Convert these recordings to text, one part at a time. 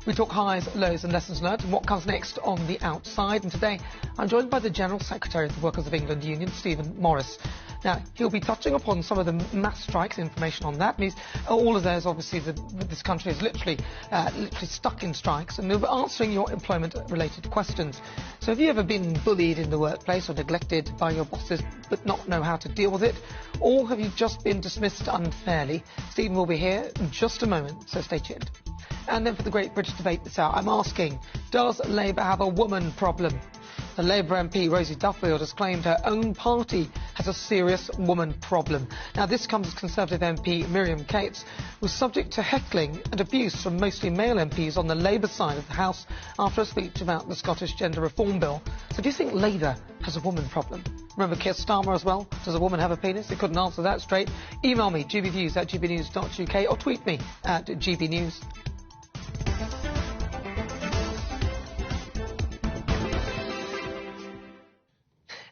We talk highs, lows and lessons learned and what comes next on the outside. And today I'm joined by the General Secretary of the Workers of England Union, Stephen Morris. Now, he'll be touching upon some of the mass strikes, information on that. And all of those, obviously, this country is literally stuck in strikes. And we'll be answering your employment-related questions. So have you ever been bullied in the workplace or neglected by your bosses but not know how to deal with it? Or have you just been dismissed unfairly? Stephen will be here in just a moment, so stay tuned. And then for the Great British Debate this hour, I'm asking, does Labour have a woman problem? The Labour MP, Rosie Duffield, has claimed her own party has a serious woman problem. Now, this comes as Conservative MP Miriam Cates was subject to heckling and abuse from mostly male MPs on the Labour side of the House after a speech about the Scottish Gender Reform Bill. So do you think Labour has a woman problem? Remember Keir Starmer as well? Does a woman have a penis? He couldn't answer that straight. Email me, gbviews@gbnews.uk, or tweet me at gbnews.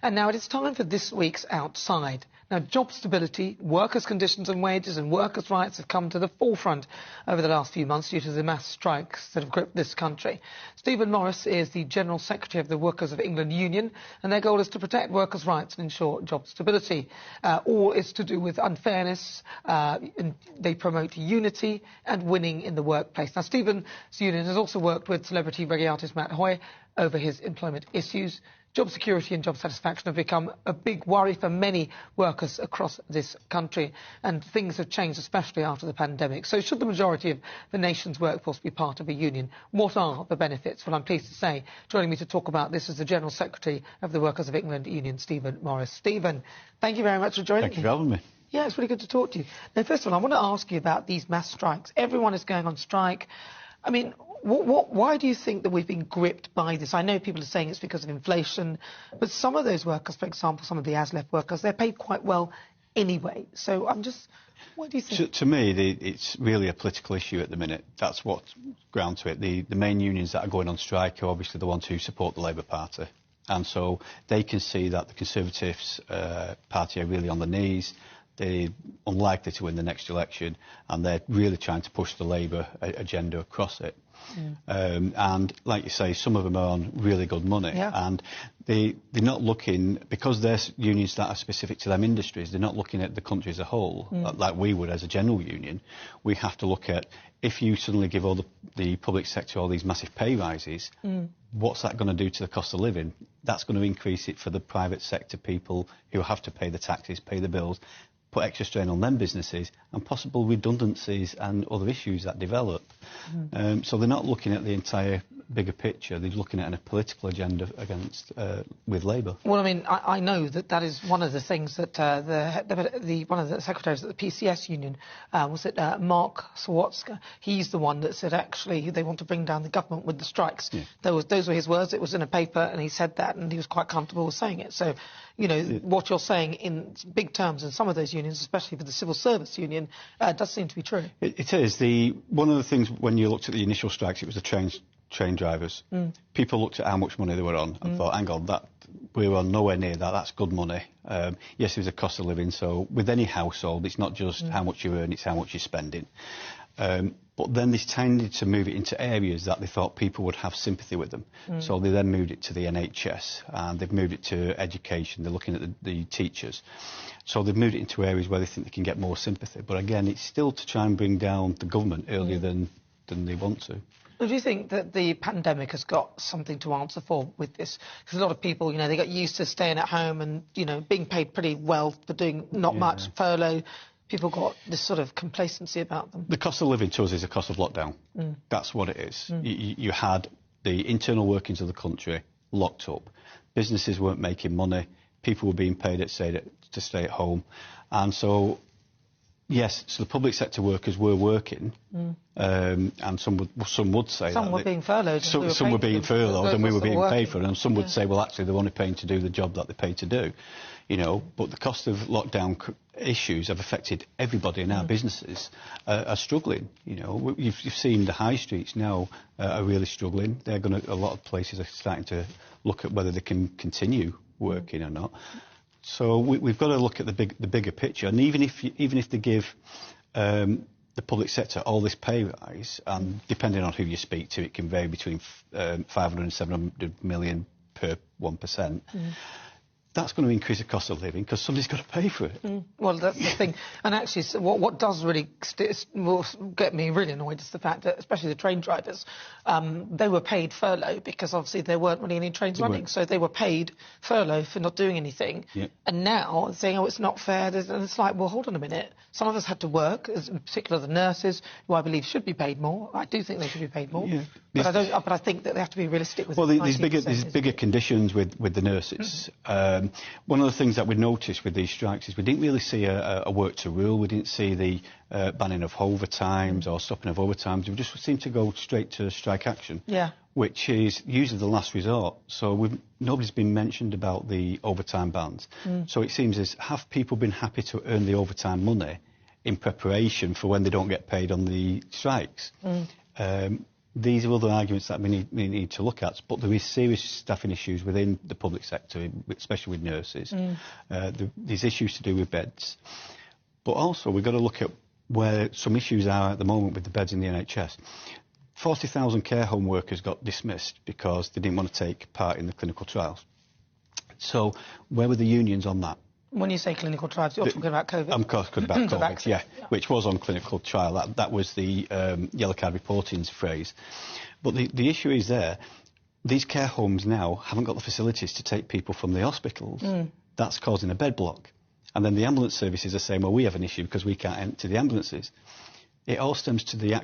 And now it is time for this week's Outside. Now, job stability, workers' conditions and wages and workers' rights have come to the forefront over the last few months due to the mass strikes that have gripped this country. Stephen Morris is the General Secretary of the Workers of England Union, and their goal is to protect workers' rights and ensure job stability. All is to do with unfairness, and they promote unity and winning in the workplace. Now, Stephen's union has also worked with celebrity reggae artist Matt Hoy over his employment issues. Job security and job satisfaction have become a big worry for many workers across this country, and things have changed, especially after the pandemic. So should the majority of the nation's workforce be part of a union? What are the benefits? Well, I'm pleased to say, joining me to talk about this is the General Secretary of the Workers of England Union, Stephen Morris. Stephen, thank you very much for joining me. Thank you for having me. Yeah, it's really good to talk to you. Now, first of all, I want to ask you about these mass strikes. Everyone is going on strike. I mean, why do you think that we've been gripped by this? I know people are saying it's because of inflation, but some of those workers, for example, some of the ASLEF workers, they're paid quite well anyway. So what do you think? To me, it's really a political issue at the minute. That's what's ground to it. The main unions that are going on strike are obviously the ones who support the Labour Party. And so they can see that the Conservatives party are really on the knees. They're unlikely to win the next election, and they're really trying to push the Labour agenda across it. And like you say, some of them are on really good money, and they're not looking, because they're unions that are specific to them industries, they're not looking at the country as a whole, like we would as a general union. We have to look at, if you suddenly give all the public sector all these massive pay rises, what's that going to do to the cost of living? That's going to increase it for the private sector people who have to pay the taxes, pay the bills, put extra strain on them businesses, and possible redundancies and other issues that develop. So they're not looking at the entire bigger picture. They're looking at a political agenda with Labour. Well, I mean, I know that is one of the things that one of the secretaries at the PCS union, was it Mark Sawatska? He's the one that said actually they want to bring down the government with the strikes. Yeah. Those were his words. It was in a paper, and he said that, and he was quite comfortable with saying it. So, you know, what you're saying in big terms in some of those unions, especially for the civil service union, does seem to be true. It is. One of the things when you looked at the initial strikes, it was the train drivers. People looked at how much money they were on and thought, hang on, we were on nowhere near that. That's good money. Yes, there's a cost of living. So with any household, it's not just how much you earn, it's how much you're spending. But then they tended to move it into areas that they thought people would have sympathy with them. So they then moved it to the NHS, and they've moved it to education. They're looking at the teachers. So they've moved it into areas where they think they can get more sympathy. But again, it's still to try and bring down the government earlier than they want to. Do you think that the pandemic has got something to answer for with this? Because a lot of people, you know, they got used to staying at home and, you know, being paid pretty well for doing not much, furlough. People got this sort of complacency about them. The cost of living to us is a cost of lockdown. That's what it is. You had the internal workings of the country locked up. Businesses weren't making money. People were being paid to stay at home. And so, yes, so the public sector workers were working, and some would say some were being furloughed. Some were being furloughed, and we were being paid for it. And some would say, well, actually, they're only paying to do the job that they're paid to do. You know, but the cost of lockdown issues have affected everybody, and our businesses are struggling. You know, you've seen the high streets now are really struggling. A lot of places are starting to look at whether they can continue working or not. So we've got to look at the bigger picture, and even if they give the public sector all this pay rise, and depending on who you speak to, it can vary between 500 and 700 million per 1%. That's going to increase the cost of living because somebody's got to pay for it. Well, that's the thing. And actually, so what does really will get me really annoyed is the fact that, especially the train drivers, they were paid furlough because obviously there weren't really any trains running. So they were paid furlough for not doing anything. Yeah. And now saying, oh, it's not fair. And it's like, well, hold on a minute. Some of us had to work, in particular the nurses, who I believe should be paid more. I do think they should be paid more. Yeah. But I think that they have to be realistic with it. Well, there's bigger conditions with the nurses. One of the things that we noticed with these strikes is we didn't really see a work to rule. We didn't see the banning of overtimes or stopping of overtimes. We just seemed to go straight to strike action, which is usually the last resort. So nobody's been mentioned about the overtime bans. So it seems as have people been happy to earn the overtime money in preparation for when they don't get paid on the strikes. These are other arguments that we need to look at, but there is serious staffing issues within the public sector, especially with nurses. These issues to do with beds. But also, we've got to look at where some issues are at the moment with the beds in the NHS. 40,000 care home workers got dismissed because they didn't want to take part in the clinical trials. So, where were the unions on that? When you say clinical trials, you're talking about COVID? I'm talking about COVID, yeah, which was on clinical trial. That was the yellow card reporting's phrase. But the issue is there, these care homes now haven't got the facilities to take people from the hospitals. That's causing a bed block. And then the ambulance services are saying, well, we have an issue because we can't empty the ambulances. It all stems to the